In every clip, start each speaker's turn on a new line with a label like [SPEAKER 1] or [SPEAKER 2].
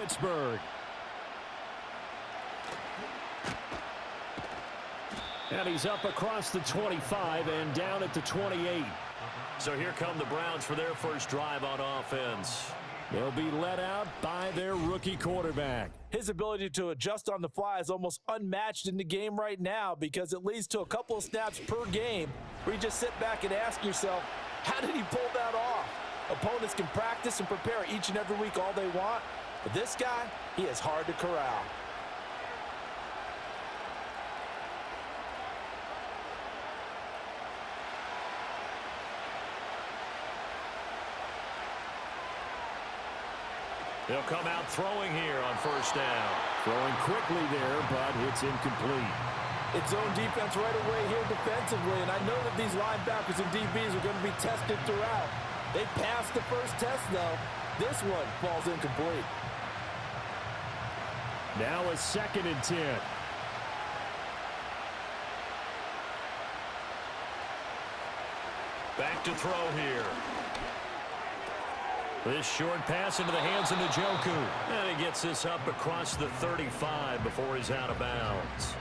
[SPEAKER 1] Pittsburgh. And he's up across the 25 and down at the 28.
[SPEAKER 2] So here come the Browns for their first drive on offense.
[SPEAKER 1] They'll be let out by their rookie quarterback.
[SPEAKER 3] His ability to adjust on the fly is almost unmatched in the game right now because it leads to a couple of snaps per game where you just sit back and ask yourself, how did he pull that off? Opponents can practice and prepare each and every week all they want, but this guy, he is hard to corral.
[SPEAKER 2] They'll come out throwing here on first down.
[SPEAKER 1] Throwing quickly there, but it's incomplete.
[SPEAKER 3] It's zone defense right away here defensively, and I know that these linebackers and DBs are going to be tested throughout. They passed the first test, though. This one falls incomplete.
[SPEAKER 1] Now a 2nd and 10.
[SPEAKER 2] Back to throw here. This short pass into the hands of Njoku. And he gets this up across the 35 before he's out of bounds.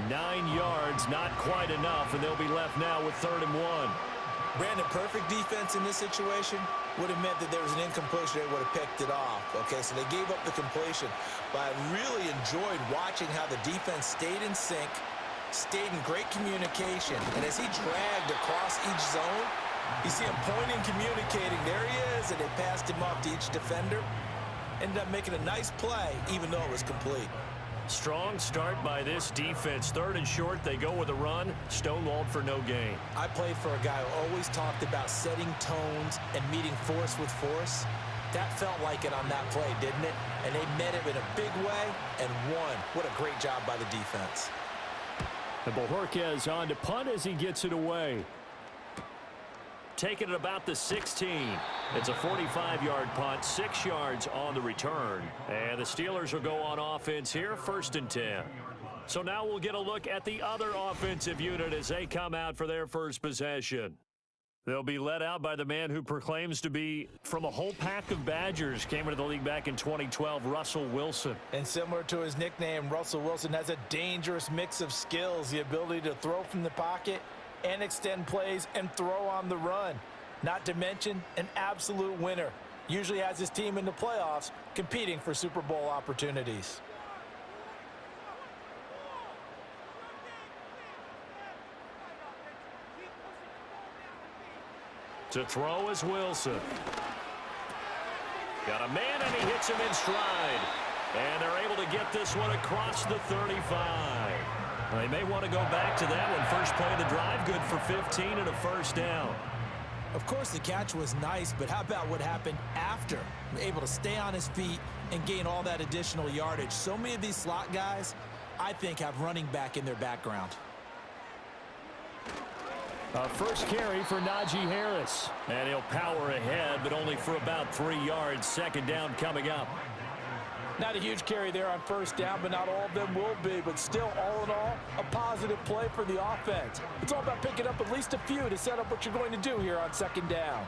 [SPEAKER 2] 9 yards, not quite enough, and they'll be left now with 3rd and 1.
[SPEAKER 3] Brandon, perfect defense in this situation would have meant that there was an incompletion. They would have picked it off. Okay, so they gave up the completion. But I really enjoyed watching how the defense stayed in sync, stayed in great communication. And as he dragged across each zone, you see him pointing, communicating. There he is, and they passed him off to each defender. Ended up making a nice play, even though it was complete.
[SPEAKER 2] Strong start by this defense. 3rd and short, they go with a run. Stonewalled for no gain.
[SPEAKER 3] I played for a guy who always talked about setting tones and meeting force with force. That felt like it on that play, didn't it? And they met it in a big way and won. What a great job by the defense.
[SPEAKER 1] And Bojorquez on to punt as he gets it away.
[SPEAKER 2] Taking it about the 16. It's a 45-yard punt, 6 yards on the return. And the Steelers will go on offense here, 1st and 10. So now we'll get a look at the other offensive unit as they come out for their first possession. They'll be led out by the man who proclaims to be from a whole pack of Badgers. Came into the league back in 2012, Russell Wilson.
[SPEAKER 3] And similar to his nickname, Russell Wilson has a dangerous mix of skills, the ability to throw from the pocket and extend plays and throw on the run. Not to mention an absolute winner. Usually has his team in the playoffs competing for Super Bowl opportunities.
[SPEAKER 2] To throw is Wilson. Got a man, and he hits him in stride. And they're able to get this one across the 35. They may want to go back to that one. First play of the drive, good for 15 and a first down.
[SPEAKER 3] Of course, the catch was nice, but how about what happened after? Able to stay on his feet and gain all that additional yardage. So many of these slot guys, I think, have running back in their background.
[SPEAKER 1] First carry for Najee Harris.
[SPEAKER 2] And he'll power ahead, but only for about 3 yards. 2nd down coming up.
[SPEAKER 3] Not a huge carry there on first down, but not all of them will be. But still, all in all, a positive play for the offense. It's all about picking up at least a few to set up what you're going to do here on 2nd down.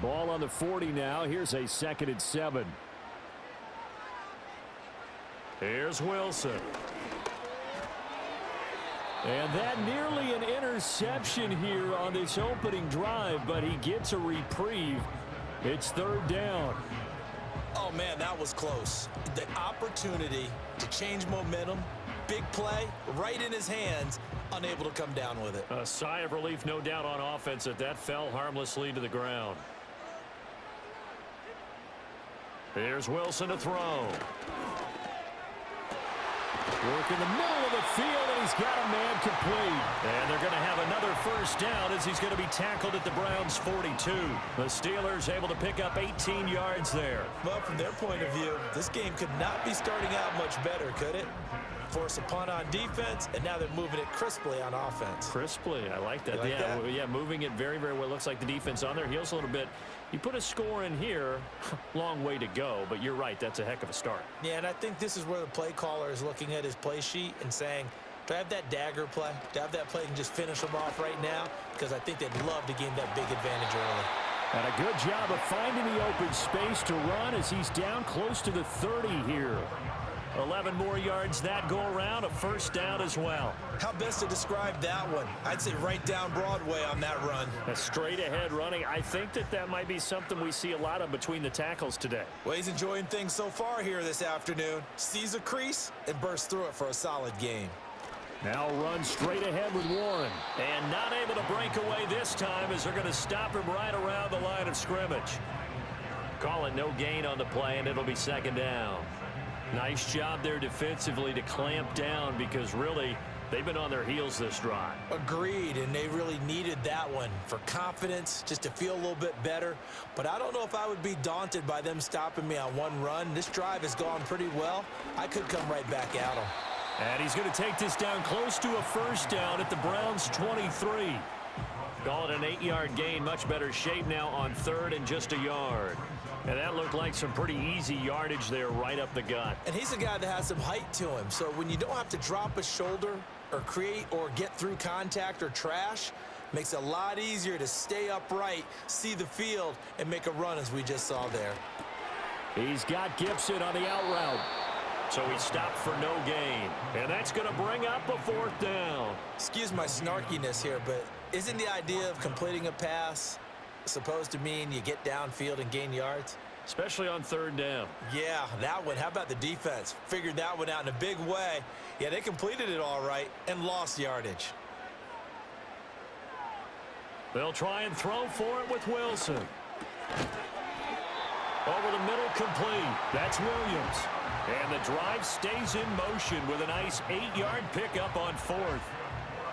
[SPEAKER 1] Ball on the 40 now. Here's a 2nd and 7.
[SPEAKER 2] Here's Wilson.
[SPEAKER 1] And that nearly an interception here on this opening drive, but he gets a reprieve. It's 3rd down.
[SPEAKER 3] Oh, man, that was close. The opportunity to change momentum, big play, right in his hands, unable to come down with it.
[SPEAKER 2] A sigh of relief, no doubt, on offense that fell harmlessly to the ground. Here's Wilson to throw.
[SPEAKER 1] Work in the middle of the field, and he's got a man complete.
[SPEAKER 2] And they're going to have another first down as he's going to be tackled at the Browns' 42. The Steelers able to pick up 18 yards there.
[SPEAKER 3] Well, from their point of view, this game could not be starting out much better, could it? Force a punt on defense, and now they're moving it crisply on offense.
[SPEAKER 2] Crisply, I like that. Yeah, moving it very, very well. Looks like the defense on their heels a little bit. You put a score in here, long way to go, but you're right, that's a heck of a start.
[SPEAKER 3] Yeah, and I think this is where the play caller is looking at his play sheet and saying, do I have that dagger play? Do I have that play and just finish them off right now? Because I think they'd love to gain that big advantage early.
[SPEAKER 1] And a good job of finding the open space to run as he's down close to the 30 here.
[SPEAKER 2] 11 more yards that go around, a first down as well.
[SPEAKER 3] How best to describe that one? I'd say right down Broadway on that run.
[SPEAKER 2] A straight ahead running. I think that might be something we see a lot of between the tackles today.
[SPEAKER 3] Well, he's enjoying things so far here this afternoon. Sees a crease and bursts through it for a solid gain.
[SPEAKER 1] Now run straight ahead with Warren.
[SPEAKER 2] And not able to break away this time as they're going to stop him right around the line of scrimmage. Call it no gain on the play, and it'll be second down. Nice job there defensively to clamp down because really they've been on their heels this drive.
[SPEAKER 3] Agreed, and they really needed that one for confidence, just to feel a little bit better. But I don't know if I would be daunted by them stopping me on one run. This drive has gone pretty well. I could come right back at them.
[SPEAKER 1] And he's going to take this down close to a first down at the Browns' 23.
[SPEAKER 2] Call it an 8-yard gain. Much better shape now on third and just a yard. And that looked like some pretty easy yardage there right up the gut.
[SPEAKER 3] And he's a guy that has some height to him. So when you don't have to drop a shoulder or create or get through contact or trash, makes it a lot easier to stay upright, see the field, and make a run as we just saw there.
[SPEAKER 1] He's got Gibson on the out route.
[SPEAKER 2] So he stopped for no gain. And that's going to bring up a fourth down.
[SPEAKER 3] Excuse my snarkiness here, but isn't the idea of completing a pass supposed to mean you get downfield and gain yards?
[SPEAKER 2] Especially on third down.
[SPEAKER 3] Yeah, that one. How about the defense? Figured that one out in a big way. Yeah, they completed it all right and lost yardage.
[SPEAKER 2] They'll try and throw for it with Wilson. Over the middle, complete. That's Williams. And the drive stays in motion with a nice 8-yard pickup on fourth.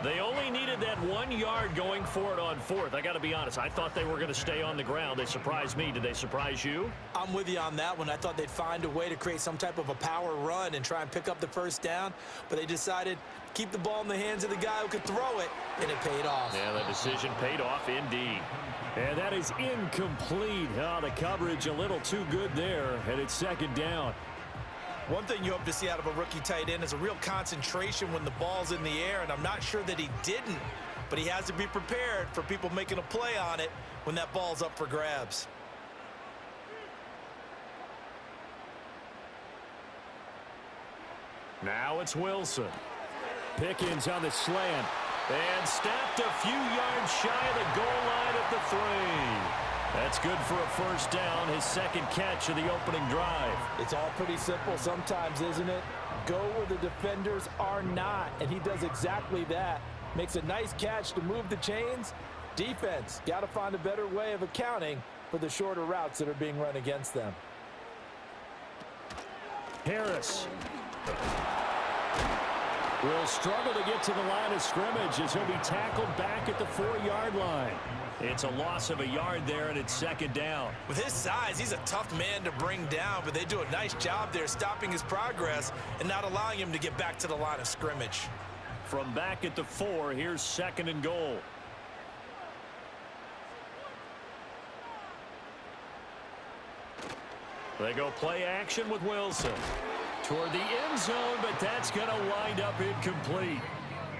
[SPEAKER 2] They only needed that 1 yard going for it on fourth. I got to be honest, I thought they were going to stay on the ground. They surprised me. Did they surprise you?
[SPEAKER 3] I'm with you on that one. I thought they'd find a way to create some type of a power run and try and pick up the first down, but they decided to keep the ball in the hands of the guy who could throw it, and it paid off.
[SPEAKER 2] Yeah, the decision paid off indeed.
[SPEAKER 1] And that is incomplete. Oh, the coverage a little too good there, and it's second down.
[SPEAKER 3] One thing you hope to see out of a rookie tight end is a real concentration when the ball's in the air, and I'm not sure that he didn't, but he has to be prepared for people making a play on it when that ball's up for grabs.
[SPEAKER 2] Now it's Wilson.
[SPEAKER 1] Pickens on the slant.
[SPEAKER 2] And snapped a few yards shy of the goal line at the 3. That's good for a first down, his second catch of the opening drive.
[SPEAKER 4] It's all pretty simple sometimes, isn't it? Go where the defenders are not, and he does exactly that. Makes a nice catch to move the chains. Defense, got to find a better way of accounting for the shorter routes that are being run against them.
[SPEAKER 1] Harris will struggle to get to the line of scrimmage as he'll be tackled back at the 4-yard line.
[SPEAKER 2] It's a loss of a yard there, and it's second down.
[SPEAKER 3] With his size, he's a tough man to bring down, but they do a nice job there stopping his progress and not allowing him to get back to the line of scrimmage.
[SPEAKER 2] From back at the 4, here's second and goal. They go play action with Wilson. Toward the end zone, but that's going to wind up incomplete.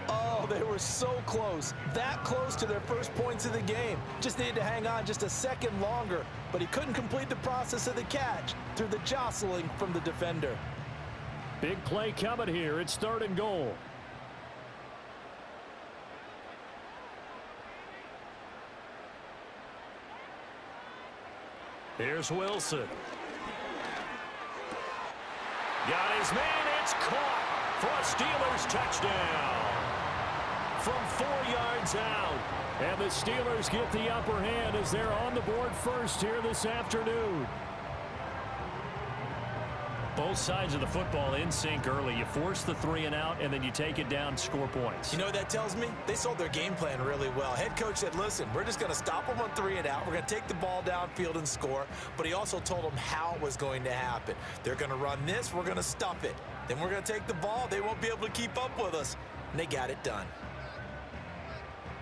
[SPEAKER 4] Oh, they were so close. That close to their first points of the game. Just needed to hang on just a second longer, but he couldn't complete the process of the catch through the jostling from the defender.
[SPEAKER 1] Big play coming here. It's third and goal.
[SPEAKER 2] Here's Wilson. Got his man. It's caught for a Steelers touchdown. From 4 yards out.
[SPEAKER 1] And the Steelers get the upper hand as they're on the board first here this afternoon.
[SPEAKER 2] Both sides of the football in sync early. You force the 3 and out, and then you take it down, score points.
[SPEAKER 3] You know what that tells me? They sold their game plan really well. Head coach said, listen, we're just going to stop them on 3 and out. We're going to take the ball downfield and score. But he also told them how it was going to happen. They're going to run this. We're going to stuff it. Then we're going to take the ball. They won't be able to keep up with us. And they got it done.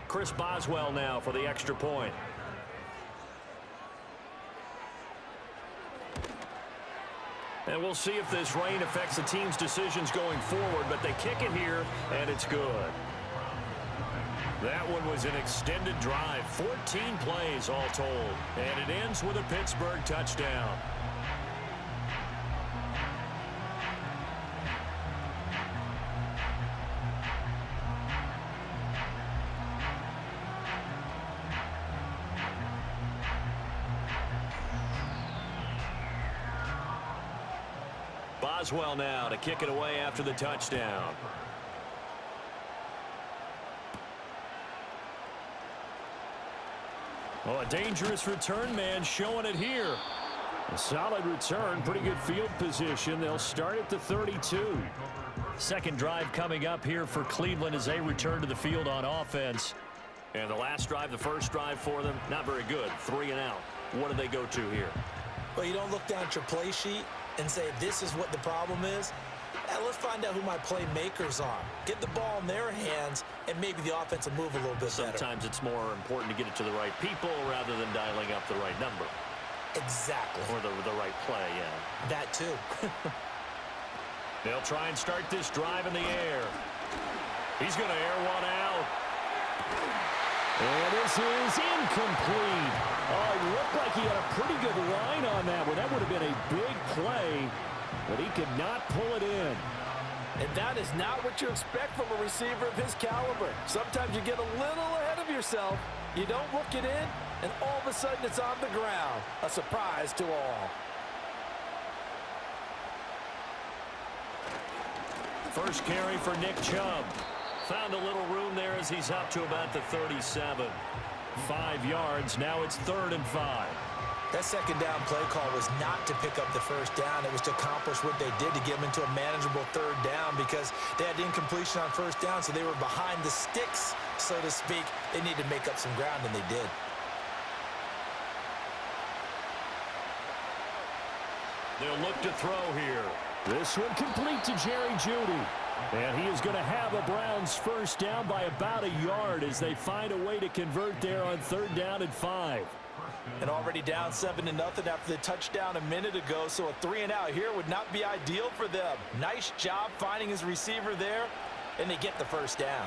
[SPEAKER 2] Chris Boswell now for the extra point. And we'll see if this rain affects the team's decisions going forward, but they kick it here, and it's good. That one was an extended drive, 14 plays all told, and it ends with a Pittsburgh touchdown. Boswell now to kick it away after the touchdown.
[SPEAKER 1] Oh, a dangerous return man showing it here. A solid return, pretty good field position. They'll start at the 32.
[SPEAKER 2] Second drive coming up here for Cleveland as they return to the field on offense. And the last drive, the first drive for them, not very good. 3 and out. What do they go to here?
[SPEAKER 3] Well, you don't look down at your play sheet and say, this is what the problem is. Let's find out who my playmakers are. Get the ball in their hands, and maybe the offense will move a little bit better.
[SPEAKER 2] Sometimes it's more important to get it to the right people rather than dialing up the right number.
[SPEAKER 3] Exactly.
[SPEAKER 2] Or the right play, yeah.
[SPEAKER 3] That too.
[SPEAKER 2] They'll try and start this drive in the air. He's going to air one out.
[SPEAKER 1] And this is incomplete. Oh, it looked like he had a pretty good line on that one. That would have been a big play, but he could not pull it in.
[SPEAKER 4] And that is not what you expect from a receiver of his caliber. Sometimes you get a little ahead of yourself. You don't look it in, and all of a sudden it's on the ground. A surprise to all.
[SPEAKER 2] First carry for Nick Chubb. Found a little room there as he's up to about the 37.
[SPEAKER 1] 5 yards. Now it's 3rd and 5.
[SPEAKER 3] That second down play call was not to pick up the first down. It was to accomplish what they did to get them into a manageable 3rd down because they had incompletion on first down, so they were behind the sticks, so to speak. They needed to make up some ground, and they did.
[SPEAKER 2] They'll look to throw here.
[SPEAKER 1] This one complete to Jerry Jeudy. And he is going to have a Browns first down by about a yard as they find a way to convert there on 3rd down and 5.
[SPEAKER 4] And already down 7-0 after the touchdown a minute ago, so a 3 and out here would not be ideal for them. Nice job finding his receiver there, and they get the first down.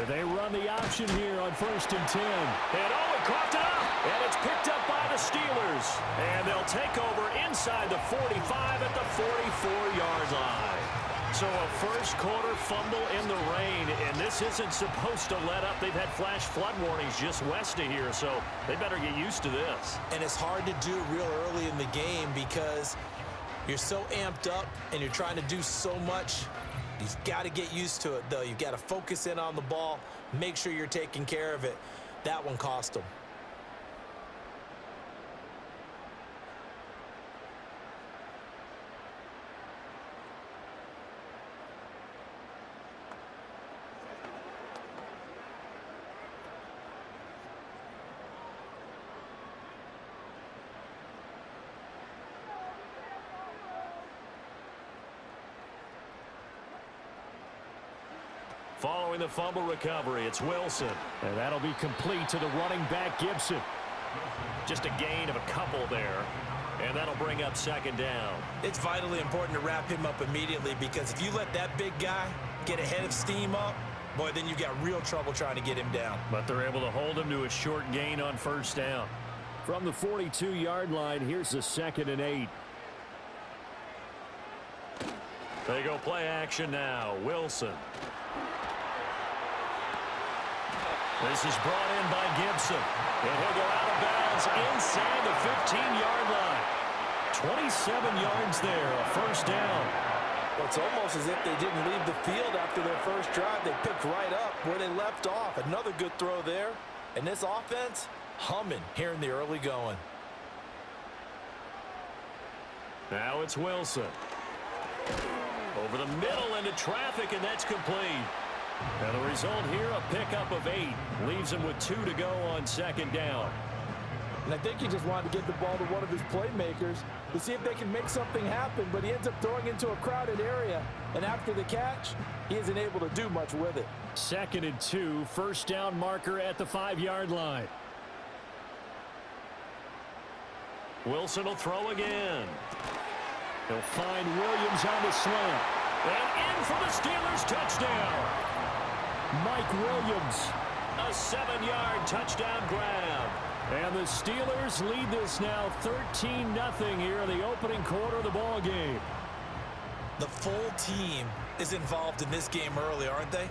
[SPEAKER 1] They run the option here on 1st and 10.
[SPEAKER 2] And he coughed it up. And it's picked up by the Steelers. And they'll take over inside the 45 at the 44-yard line. So a first quarter fumble in the rain, and this isn't supposed to let up. They've had flash flood warnings just west of here, so they better get used to this.
[SPEAKER 3] And it's hard to do real early in the game because you're so amped up and you're trying to do so much. You've got to get used to it, though. You've got to focus in on the ball, make sure you're taking care of it. That one cost them.
[SPEAKER 2] Following the fumble recovery, it's Wilson.
[SPEAKER 1] And that'll be complete to the running back, Gibson.
[SPEAKER 2] Just a gain of a couple there. And that'll bring up 2nd down.
[SPEAKER 3] It's vitally important to wrap him up immediately because if you let that big guy get ahead of steam up, boy, then you've got real trouble trying to get him down.
[SPEAKER 2] But they're able to hold him to a short gain on 1st down.
[SPEAKER 1] From the 42-yard line, here's the 2nd and 8.
[SPEAKER 2] They go play action now. Wilson. This is brought in by Gibson. And he'll go out of bounds inside the 15-yard line. 27 yards there, a 1st down.
[SPEAKER 4] It's almost as if they didn't leave the field after their first drive. They picked right up where they left off. Another good throw there. And this offense, humming here in the early going.
[SPEAKER 2] Now it's Wilson. Over the middle into traffic, and that's complete. Now the result here, a pickup of 8. Leaves him with 2 to go on 2nd down.
[SPEAKER 4] And I think he just wanted to get the ball to one of his playmakers to see if they can make something happen, but he ends up throwing into a crowded area. And after the catch, he isn't able to do much with it.
[SPEAKER 1] 2nd and 2, 1st down marker at the 5-yard line.
[SPEAKER 2] Wilson will throw again.
[SPEAKER 1] He'll find Williams on the slant.
[SPEAKER 2] And in for the Steelers touchdown.
[SPEAKER 1] Mike Williams.
[SPEAKER 2] A 7-yard touchdown grab.
[SPEAKER 1] And the Steelers lead this now 13-0 here in the opening quarter of the ball game.
[SPEAKER 3] The full team is involved in this game early, aren't they?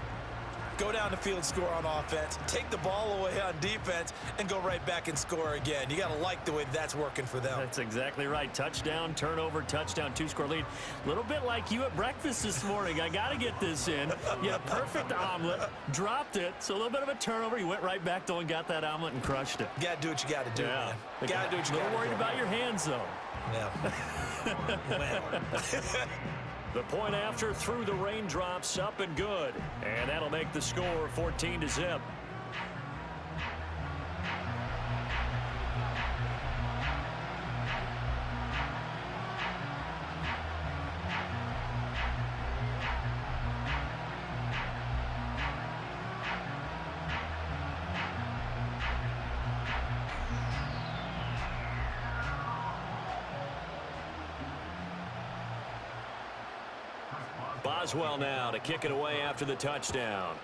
[SPEAKER 3] Go down the field, score on offense, take the ball away on defense, and go right back and score again. You got to like the way that's working for them.
[SPEAKER 2] That's exactly right. Touchdown, turnover, touchdown, 2-score lead. A little bit like you at breakfast this morning. I got to get this in. You had a perfect omelet, dropped it, so a little bit of a turnover. You went right back, though, and got that omelet and crushed it.
[SPEAKER 3] You got to do what you got to do, man. You got to do what you got to do.
[SPEAKER 2] A little worried about your hands, though.
[SPEAKER 3] Yeah.
[SPEAKER 2] The point after through the raindrops, up and good. And that'll make the score 14-0. Boswell now to kick it away after the touchdown.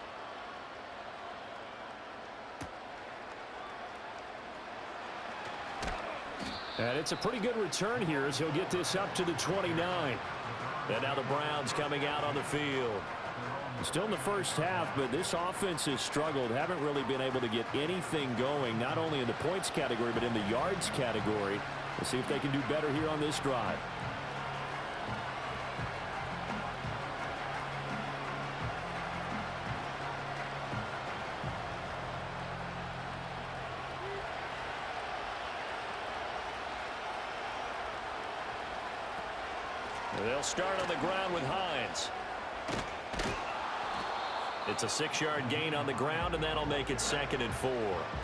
[SPEAKER 1] And it's a pretty good return here as he'll get this up to the 29.
[SPEAKER 2] And now the Browns coming out on the field.
[SPEAKER 1] Still in the first half, but this offense has struggled. Haven't really been able to get anything going, not only in the points category, but in the yards category. We'll see if they can do better here on this drive.
[SPEAKER 2] They'll start on the ground with Hines. It's a 6-yard gain on the ground, and that'll make it 2nd and 4.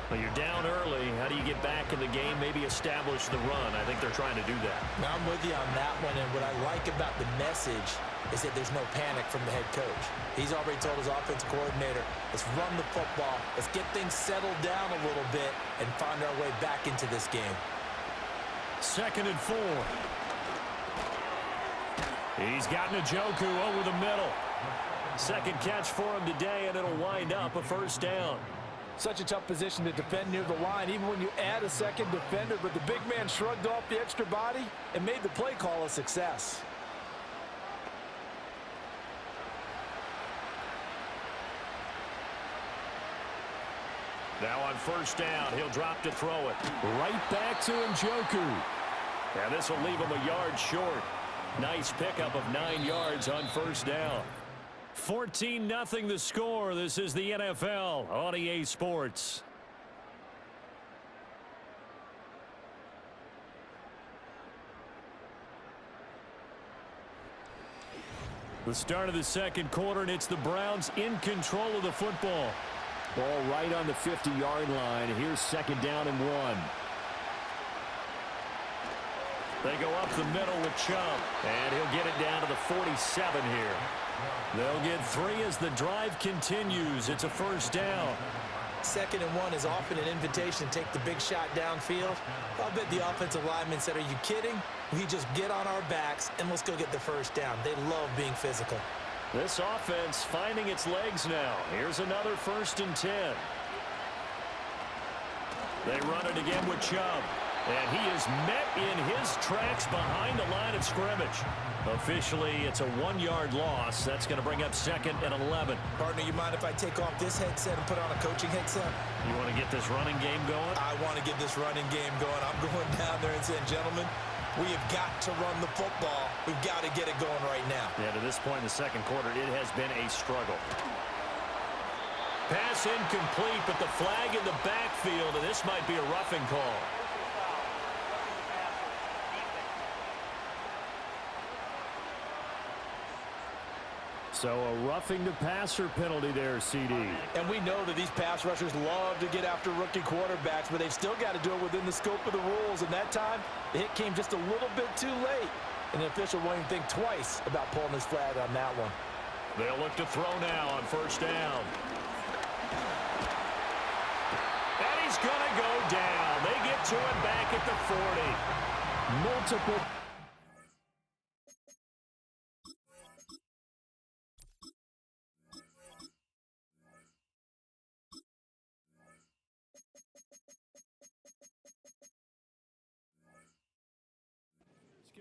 [SPEAKER 2] Well, you're down early. How do you get back in the game, maybe establish the run? I think they're trying to do that.
[SPEAKER 3] Now, I'm with you on that one, and what I like about the message is that there's no panic from the head coach. He's already told his offensive coordinator, let's run the football, let's get things settled down a little bit and find our way back into this game.
[SPEAKER 1] 2nd and 4.
[SPEAKER 2] He's got Njoku over the middle. Second catch for him today, and it'll wind up a first down.
[SPEAKER 4] Such a tough position to defend near the line, even when you add a second defender, but the big man shrugged off the extra body and made the play call a success.
[SPEAKER 2] Now on first down, he'll drop to throw it.
[SPEAKER 1] Right back to Njoku.
[SPEAKER 2] And this will leave him a yard short. Nice pickup of 9 yards on first down.
[SPEAKER 1] 14-0 the score. This is the NFL on EA Sports. The start of the second quarter, and it's the Browns in control of the football. Ball right on the 50-yard line. Here's 2nd down and 1.
[SPEAKER 2] They go up the middle with Chubb, and he'll get it down to the 47 here.
[SPEAKER 1] They'll get 3 as the drive continues. It's a first down.
[SPEAKER 3] 2nd and 1 is often an invitation to take the big shot downfield. I'll bet the offensive lineman said, are you kidding? We just get on our backs and let's go get the first down. They love being physical.
[SPEAKER 1] This offense finding its legs now. Here's another 1st and 10.
[SPEAKER 2] They run it again with Chubb. And he is met in his tracks behind the line of scrimmage. Officially, it's a 1-yard loss. That's going to bring up 2nd and 11.
[SPEAKER 3] Partner, you mind if I take off this headset and put on a coaching headset?
[SPEAKER 2] You want to get this running game going?
[SPEAKER 3] I want to get this running game going. I'm going down there and saying, gentlemen, we have got to run the football. We've got to get it going right now.
[SPEAKER 2] Yeah, to this point in the second quarter, it has been a struggle. Pass incomplete, but the flag in the backfield, and this might be a roughing call.
[SPEAKER 1] So a roughing the passer penalty there, CD.
[SPEAKER 4] And we know that these pass rushers love to get after rookie quarterbacks, but they've still got to do it within the scope of the rules. And that time, the hit came just a little bit too late. And the official won't even think twice about pulling his flag on that one.
[SPEAKER 2] They'll look to throw now on first down. And he's going to go down. They get to him back at the 40.
[SPEAKER 1] Multiple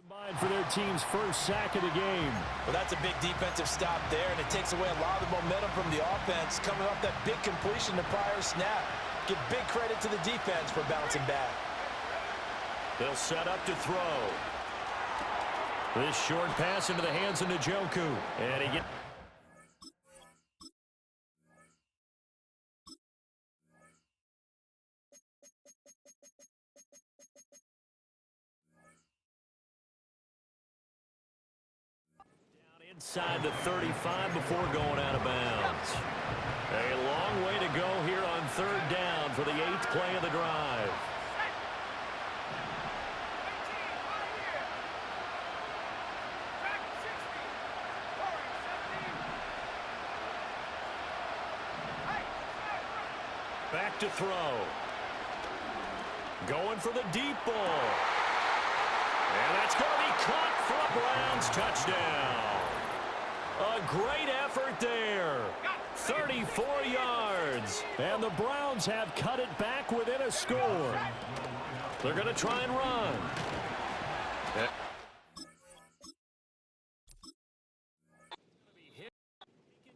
[SPEAKER 1] Combined for their team's first sack of the game.
[SPEAKER 3] Well, that's a big defensive stop there, and it takes away a lot of the momentum from the offense coming off that big completion the prior snap. Give big credit to the defense for bouncing back.
[SPEAKER 2] They'll set up to throw. This short pass into the hands of Njoku. And he gets... inside the 35 before going out of bounds. A long way to go here on third down for the 8th play of the drive. Back to throw. Going for the deep ball. And that's going to be caught for a Browns touchdown. A great effort there. 34 yards.
[SPEAKER 1] And the Browns have cut it back within a score.
[SPEAKER 2] They're going to try and run.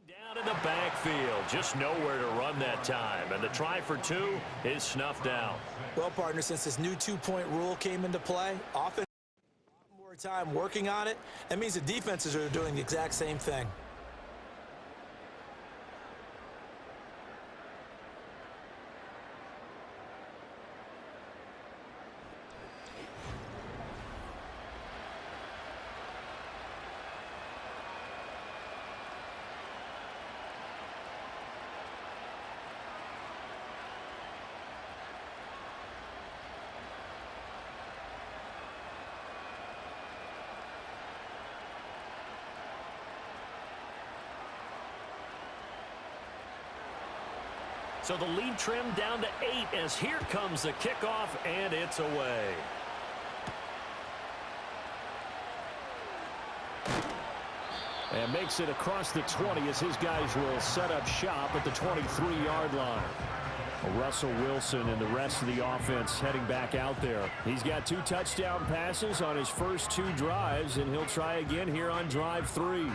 [SPEAKER 2] Down in the backfield. Just nowhere to run that time. And the try for 2 is snuffed out.
[SPEAKER 3] Well, partner, since this new 2-point rule came into play, offense more time working on it. That means the defenses are doing the exact same thing.
[SPEAKER 2] So the lead trimmed down to 8 as here comes the kickoff, and it's away.
[SPEAKER 1] And makes it across the 20 as his guys will set up shop at the 23-yard line. Russell Wilson and the rest of the offense heading back out there. He's got 2 touchdown passes on his first 2 drives, and he'll try again here on drive 3.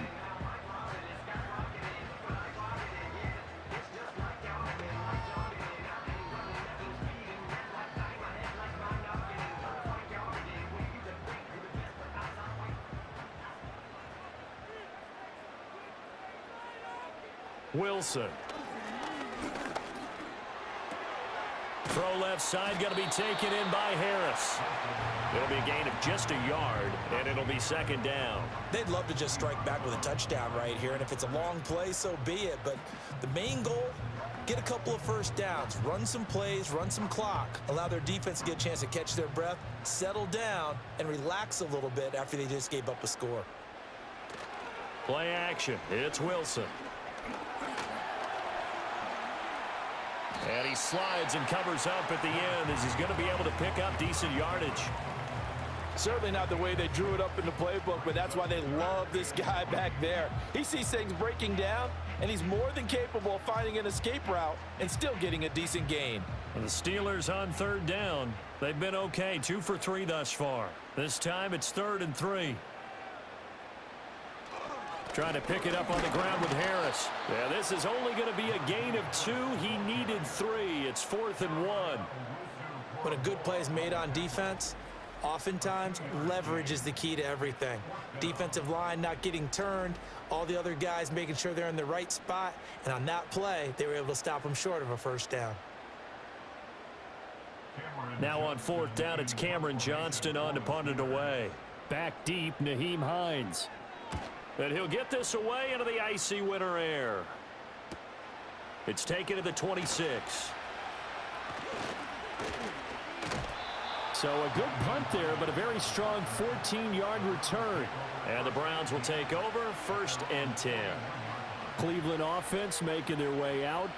[SPEAKER 2] Wilson. Throw left side, going to be taken in by Harris. It'll be a gain of just a yard, and it'll be second down.
[SPEAKER 3] They'd love to just strike back with a touchdown right here, and if it's a long play, so be it. But the main goal, get a couple of first downs, run some plays, run some clock, allow their defense to get a chance to catch their breath, settle down, and relax a little bit after they just gave up a score.
[SPEAKER 2] Play action. It's Wilson. And he slides and covers up at the end as he's going to be able to pick up decent yardage.
[SPEAKER 4] Certainly not the way they drew it up in the playbook, but that's why they love this guy back there. He sees things breaking down, and he's more than capable of finding an escape route and still getting a decent gain.
[SPEAKER 2] And the Steelers on third down. They've been okay, 2 for 3 thus far. This time it's 3rd and 3. Trying to pick it up on the ground with Harris. Yeah, this is only going to be a gain of 2. He needed 3. It's 4th and 1.
[SPEAKER 3] When a good play is made on defense, oftentimes leverage is the key to everything. Defensive line not getting turned, all the other guys making sure they're in the right spot, and on that play, they were able to stop them short of a first down.
[SPEAKER 2] Now on 4th down, it's Cameron Johnston on to punt it away.
[SPEAKER 1] Back deep, Nyheim Hines.
[SPEAKER 2] And he'll get this away into the icy winter air. It's taken to the 26.
[SPEAKER 1] So a good punt there, but a very strong 14-yard return.
[SPEAKER 2] And the Browns will take over, 1st and 10.
[SPEAKER 1] Cleveland offense making their way out.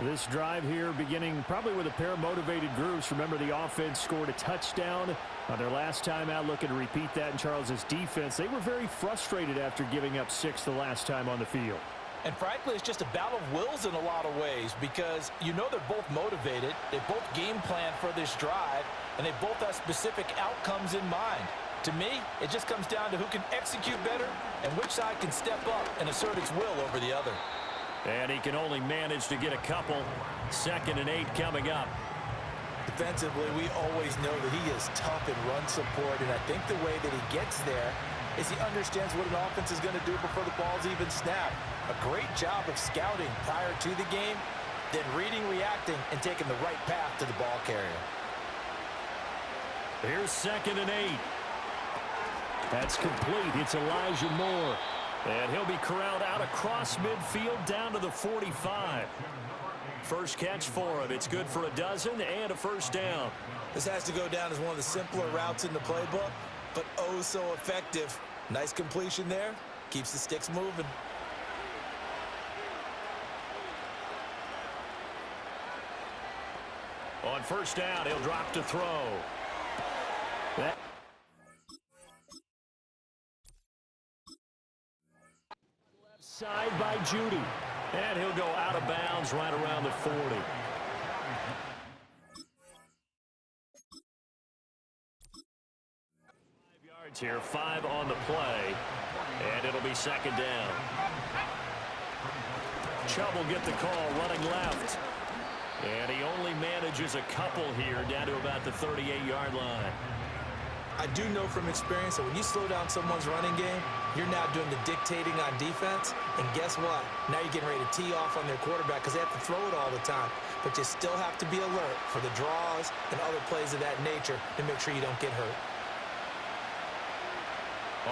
[SPEAKER 1] This drive here beginning probably with a pair of motivated groups. Remember, the offense scored a touchdown on their last time out, looking to repeat that in Charles's defense. They were very frustrated after giving up 6 the last time on the field.
[SPEAKER 4] And frankly, it's just a battle of wills in a lot of ways because you know they're both motivated. They both game plan for this drive, and they both have specific outcomes in mind. To me, it just comes down to who can execute better and which side can step up and assert its will over the other.
[SPEAKER 2] And he can only manage to get a couple. 2nd and 8 coming up.
[SPEAKER 3] Defensively, we always know that he is tough in run support, and I think the way that he gets there is he understands what an offense is going to do before the ball's even snapped. A great job of scouting prior to the game, then reading, reacting, and taking the right path to the ball carrier.
[SPEAKER 2] Here's 2nd and 8.
[SPEAKER 1] That's complete. It's Elijah Moore.
[SPEAKER 2] And he'll be corralled out across midfield down to the 45. First catch for him. It's good for a dozen and a first down.
[SPEAKER 3] This has to go down as one of the simpler routes in the playbook, but oh so effective. Nice completion there. Keeps the sticks moving.
[SPEAKER 2] On first down, he'll drop to throw.
[SPEAKER 1] That left side by Judy.
[SPEAKER 2] And he'll go out of bounds right around the 40. 5 yards here, 5 on the play. And it'll be 2nd down. Chubb will get the call running left. And he only manages a couple here down to about the 38-yard line.
[SPEAKER 3] I do know from experience that when you slow down someone's running game, you're now doing the dictating on defense. And guess what? Now you're getting ready to tee off on their quarterback because they have to throw it all the time. But you still have to be alert for the draws and other plays of that nature to make sure you don't get hurt.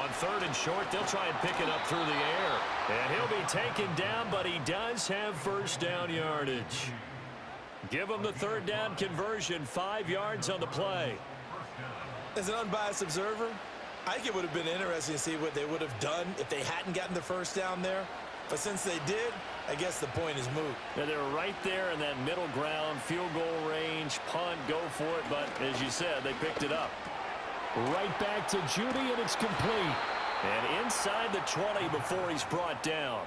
[SPEAKER 2] On 3rd and short, they'll try and pick it up through the air. And he'll be taken down, but he does have first down yardage. Give him the 3rd down conversion, 5 yards on the play.
[SPEAKER 3] As an unbiased observer, I think it would have been interesting to see what they would have done if they hadn't gotten the first down there. But since they did, I guess the point is moot.
[SPEAKER 2] Yeah, they're right there in that middle ground, field goal range, punt, go for it. But as you said, they picked it up.
[SPEAKER 1] Right back to Judy, and it's complete.
[SPEAKER 2] And inside the 20 before he's brought down.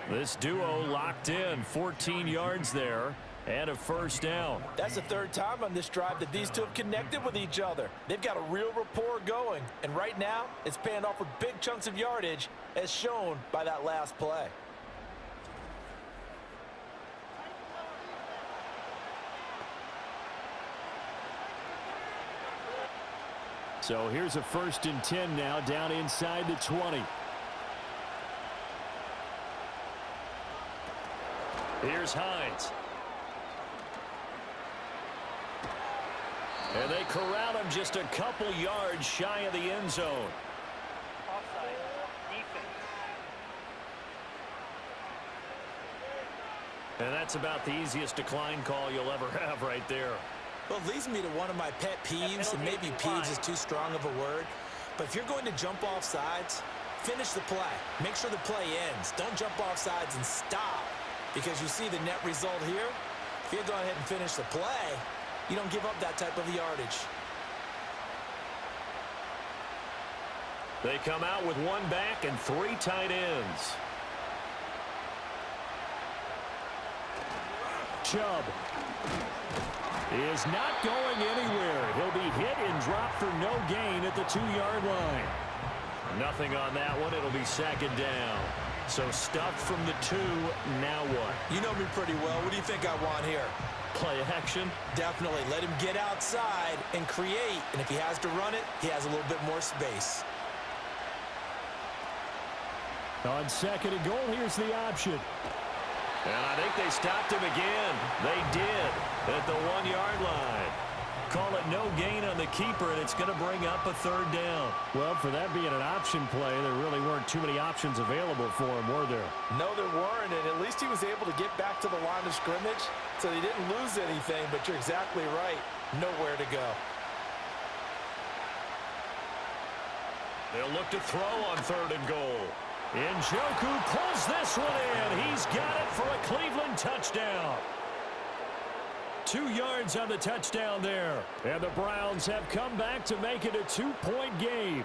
[SPEAKER 2] This duo locked in, 14 yards there. And a first down.
[SPEAKER 4] That's the 3rd time on this drive that these two have connected with each other. They've got a real rapport going. And right now, it's paying off with big chunks of yardage, as shown by that last play.
[SPEAKER 1] So here's a 1st and 10 now, down inside the 20.
[SPEAKER 2] Here's Hines. And they corral him just a couple yards shy of the end zone.
[SPEAKER 5] Offside. Defense.
[SPEAKER 2] And that's about the easiest decline call you'll ever have right there.
[SPEAKER 3] Well, it leads me to one of my pet peeves, and maybe peeves is too strong of a word. But if you're going to jump off sides, finish the play. Make sure the play ends. Don't jump off sides and stop, because you see the net result here. If you go ahead and finish the play, you don't give up that type of yardage.
[SPEAKER 2] They come out with 1 back and 3 tight ends.
[SPEAKER 1] Chubb is not going anywhere. He'll be hit and dropped for no gain at the 2-yard line.
[SPEAKER 2] Nothing on that one. It'll be 2nd down. So stuffed from the 2. Now what?
[SPEAKER 3] You know me pretty well. What do you think I want here?
[SPEAKER 2] Play action?
[SPEAKER 3] Definitely. Let him get outside and create. And if he has to run it, he has a little bit more space.
[SPEAKER 1] On 2nd and goal, here's the option.
[SPEAKER 2] And I think they stopped him again. They did at the 1-yard line. Call it no gain on the keeper, and it's going to bring up a 3rd down.
[SPEAKER 1] Well, for that being an option play, there really weren't too many options available for him, were there?
[SPEAKER 4] No, there weren't, and at least he was able to get back to the line of scrimmage, so he didn't lose anything, but you're exactly right. Nowhere to go.
[SPEAKER 2] They'll look to throw on 3rd and goal. Njoku pulls this one in. He's got it for a Cleveland touchdown. 2 yards on the touchdown there.
[SPEAKER 1] And the Browns have come back to make it a 2-point game.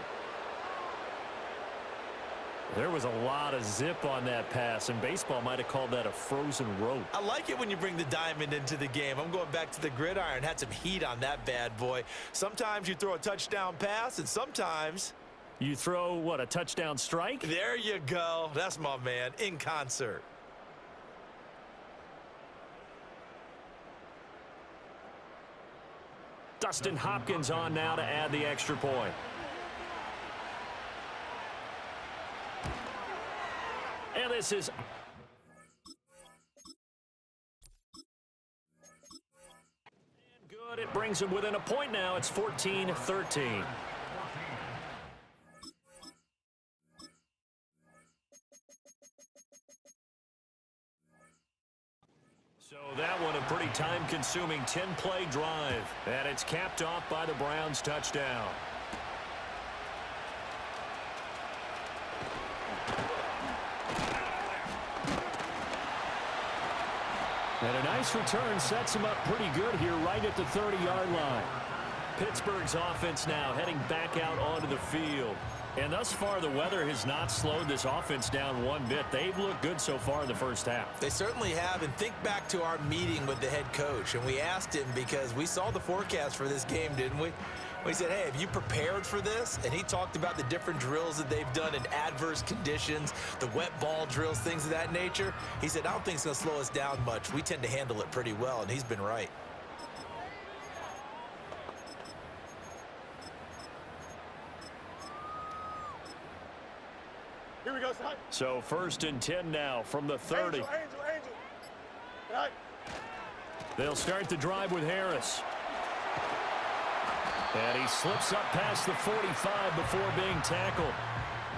[SPEAKER 2] There was a lot of zip on that pass, and baseball might have called that a frozen rope.
[SPEAKER 3] I like it when you bring the diamond into the game. I'm going back to the gridiron. Had some heat on that bad boy. Sometimes you throw a touchdown pass, and sometimes
[SPEAKER 2] you throw, what, a touchdown strike?
[SPEAKER 3] There you go. That's my man, in concert.
[SPEAKER 2] Dustin Hopkins on now to add the extra point. And this is... And good. It brings him within a point now. It's 14-13. So that one a pretty time-consuming 10-play drive. And it's capped off by the Browns' touchdown.
[SPEAKER 1] And a nice return sets him up pretty good here right at the 30-yard line.
[SPEAKER 2] Pittsburgh's offense now heading back out onto the field. And thus far, the weather has not slowed this offense down one bit. They've looked good so far in the first half.
[SPEAKER 3] They certainly have. And think back to our meeting with the head coach. And we asked him because we saw the forecast for this game, didn't we? We said, hey, have you prepared for this? And he talked about the different drills that they've done in adverse conditions, the wet ball drills, things of that nature. He said, I don't think it's going to slow us down much. We tend to handle it pretty well, and he's been right.
[SPEAKER 6] Here we go, son.
[SPEAKER 2] So 1st and 10 now from the 30.
[SPEAKER 6] Angel. Right.
[SPEAKER 2] They'll start the drive with Harris. And he slips up past the 45 before being tackled.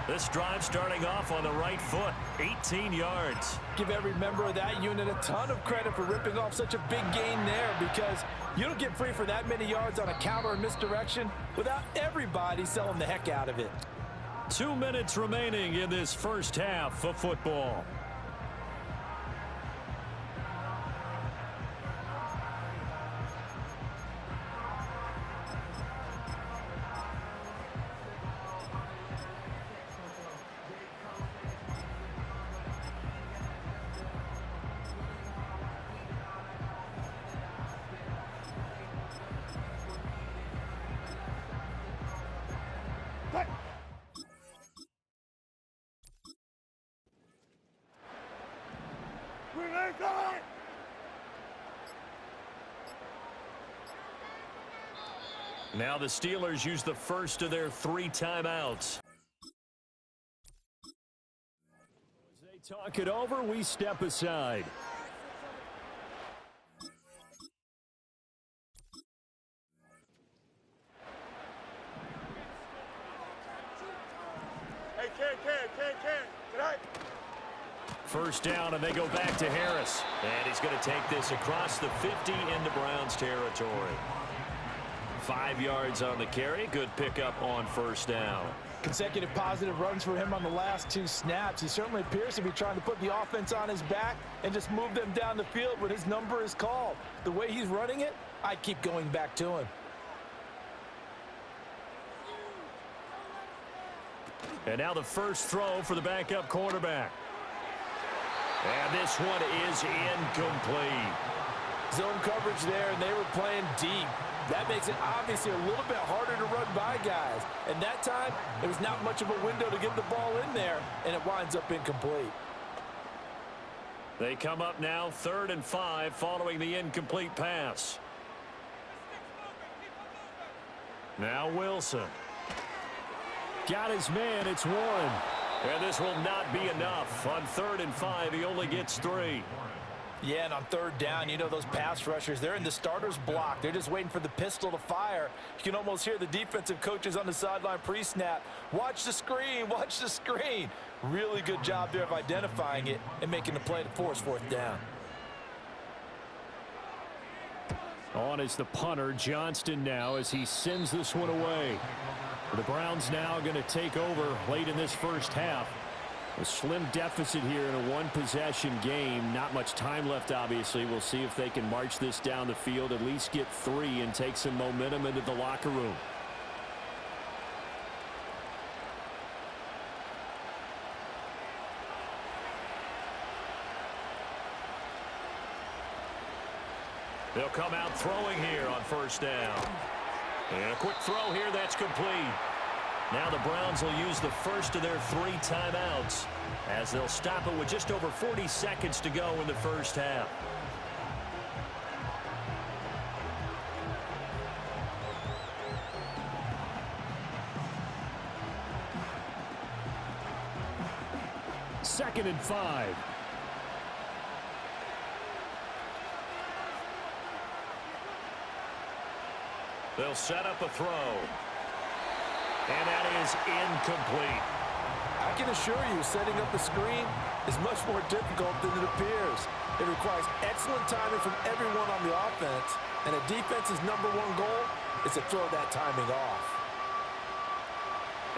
[SPEAKER 2] This drive starting off on the right foot, 18 yards.
[SPEAKER 4] Give every member of that unit a ton of credit for ripping off such a big gain there, because you don't get free for that many yards on a counter and misdirection without everybody selling the heck out of it.
[SPEAKER 2] 2 minutes remaining in this first half of football. Now the Steelers use the first of their 3 timeouts.
[SPEAKER 1] As they talk it over, we step aside.
[SPEAKER 6] Hey, Ken. Tonight.
[SPEAKER 2] First down, and they go back to Harris. And he's going to take this across the 50 into Browns territory. 5 yards on the carry. Good pickup on first down.
[SPEAKER 4] Consecutive positive runs for him on the last 2 snaps. He certainly appears to be trying to put the offense on his back and just move them down the field when his number is called. The way he's running it, I keep going back to him.
[SPEAKER 2] And now the first throw for the backup quarterback. And this one is incomplete.
[SPEAKER 4] Zone coverage there, and they were playing deep. That makes it obviously a little bit harder to run by guys. And that time, there was not much of a window to get the ball in there, and it winds up incomplete.
[SPEAKER 2] They come up now 3rd and 5 following the incomplete pass. Now Wilson.
[SPEAKER 1] Got his man. It's Warren.
[SPEAKER 2] And this will not be enough. On 3rd and 5, he only gets 3.
[SPEAKER 4] Yeah, and on 3rd down, you know those pass rushers, they're in the starter's block. They're just waiting for the pistol to fire. You can almost hear the defensive coaches on the sideline pre-snap. Watch the screen, watch the screen. Really good job there of identifying it and making the play to force 4th down.
[SPEAKER 1] On is the punter, Johnston, now as he sends this one away. The Browns now going to take over late in this first half. A slim deficit here in a 1-possession game. Not much time left, obviously. We'll see if they can march this down the field, at least get 3 and take some momentum into the locker room.
[SPEAKER 2] They'll come out throwing here on first down. And a quick throw here that's complete. Now the Browns will use the first of their 3 timeouts as they'll stop it with just over 40 seconds to go in the first half.
[SPEAKER 1] Second and 5.
[SPEAKER 2] They'll set up a throw. And that is incomplete.
[SPEAKER 4] I can assure you, setting up a screen is much more difficult than it appears. It requires excellent timing from everyone on the offense, and a defense's #1 goal is to throw that timing off.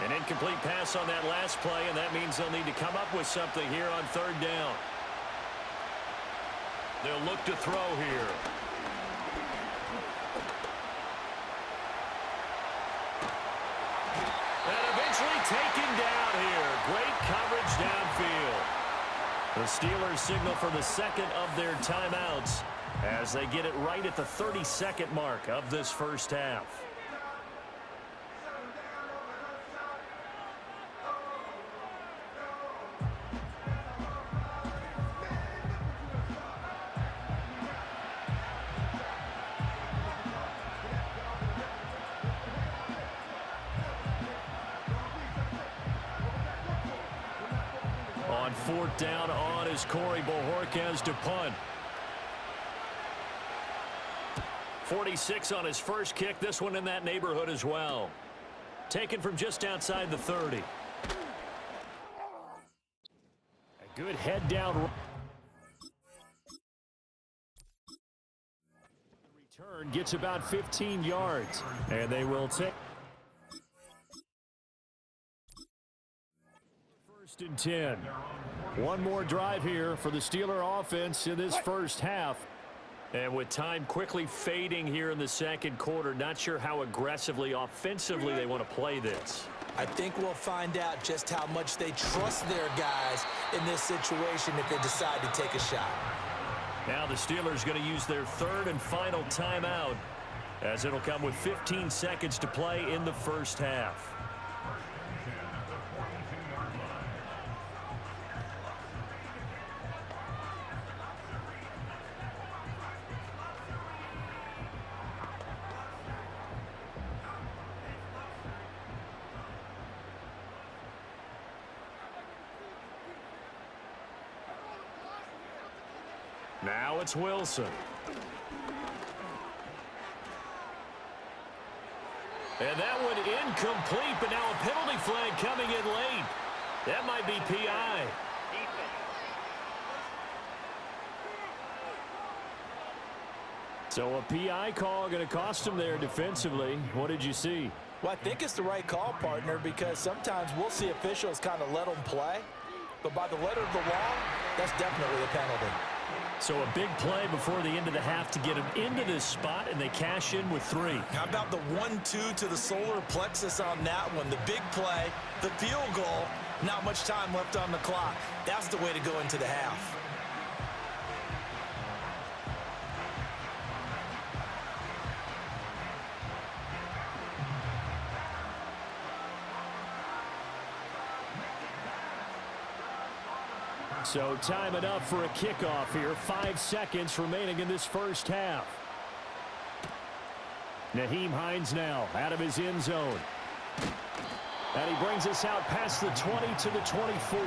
[SPEAKER 2] An incomplete pass on that last play, and that means they'll need to come up with something here on third down. They'll look to throw here. And eventually taken down here. Great coverage downfield. The Steelers signal for the second of their timeouts as they get it right at the 30-second mark of this first half. On fourth down on is Corey Bojorquez to punt. 46 on his first kick. This one in that neighborhood as well. Taken from just outside the 30.
[SPEAKER 1] A good head down. Return gets about 15 yards. And they will take. First and 10. One more drive here for the Steeler offense in this first half.
[SPEAKER 2] And with time quickly fading here in the second quarter, not sure how aggressively, offensively they want to play this.
[SPEAKER 3] I think we'll find out just how much they trust their guys in this situation if they decide to take a shot.
[SPEAKER 2] Now the Steelers going to use their third and final timeout as it'll come with 15 seconds to play in the first half. Now it's Wilson. And that one incomplete, but now a penalty flag coming in late. That might be PI.
[SPEAKER 1] So a PI call going to cost him there defensively. What did you see?
[SPEAKER 4] Well, I think it's the right call, partner, because sometimes we'll see officials kind of let them play. But by the letter of the law, that's definitely a penalty.
[SPEAKER 2] So a big play before the end of the half to get them into this spot, and they cash in with 3.
[SPEAKER 3] How about the 1-2 to the solar plexus on that one? The big play, the field goal, not much time left on the clock. That's the way to go into the half.
[SPEAKER 1] So time enough for a kickoff here. 5 seconds remaining in this first half. Nyheim Hines now out of his end zone. And he brings us out past the 20 to the 24.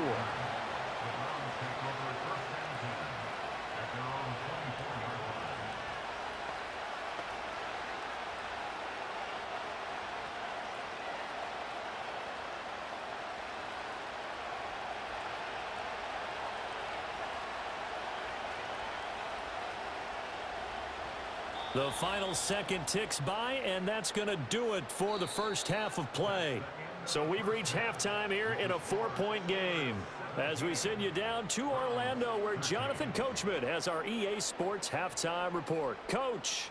[SPEAKER 2] The final second ticks by, and that's going to do it for the first half of play. So we've reached halftime here in a 4-point game as we send you down to Orlando, where Jonathan Coachman has our EA Sports halftime report. Coach.